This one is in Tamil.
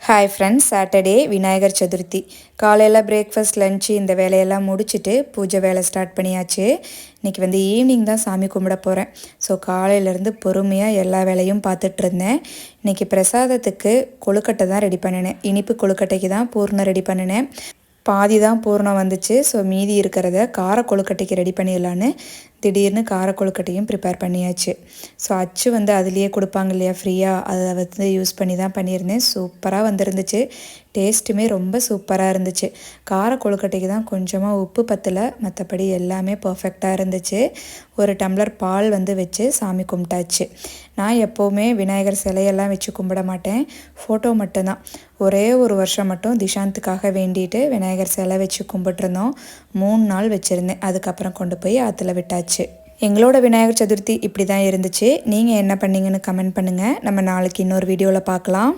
Hi friends, Saturday Vinayagar Chaturthi. காலையில் பிரேக்ஃபாஸ்ட் லஞ்சு இந்த வேலையெல்லாம் முடிச்சுட்டு பூஜை வேலை ஸ்டார்ட் பண்ணியாச்சு. இன்றைக்கி ஈவினிங் தான் சாமி கும்பிட போகிறேன். ஸோ காலையிலேருந்து பொறுமையாக எல்லா வேலையும் பார்த்துட்டு இருந்தேன். இன்றைக்கி பிரசாதத்துக்கு கொழுக்கட்டை தான் ரெடி பண்ணினேன். இனிப்பு கொழுக்கட்டைக்கு தான் பூர்ணம் ரெடி பண்ணினேன். பாதி தான் பூர்ணம் வந்துச்சு. ஸோ மீதி இருக்கிறத கார கொழுக்கட்டைக்கு ரெடி பண்ணிடலான்னு திடீர்னு கார கொழுக்கட்டையும் ப்ரிப்பேர் பண்ணியாச்சு. ஸோ அச்சு அதுலேயே கொடுப்பாங்க இல்லையா ஃப்ரீயாக, அதை யூஸ் பண்ணி தான் பண்ணியிருந்தேன். சூப்பராக வந்துருந்துச்சு. டேஸ்ட்டுமே ரொம்ப சூப்பராக இருந்துச்சு. கார கொழுக்கட்டைக்கு தான் கொஞ்சமாக உப்பு பத்தலை, மற்றபடி எல்லாமே பர்ஃபெக்டாக இருந்துச்சு. ஒரு டம்ளர் பால் வச்சு சாமி கும்பிட்டாச்சு. நான் எப்போவுமே விநாயகர் சிலையெல்லாம் வச்சு கும்பிட மாட்டேன், ஃபோட்டோ மட்டும்தான். ஒரே ஒரு வருஷம் மட்டும் திஷாந்துக்காக வேண்டிட்டு விநாயகர் சிலை வச்சு கும்பிட்ருந்தோம். 3 நாள் வச்சுருந்தேன். அதுக்கப்புறம் கொண்டு போய் ஆற்றுல விட்டாச்சு. எங்களோட விநாயகர் சதுர்த்தி இப்படி தான் இருந்துச்சு. நீங்கள் என்ன பண்ணீங்கன்னு கமெண்ட் பண்ணுங்கள். நம்ம நாளைக்கு இன்னொரு வீடியோவில் பார்க்கலாம்.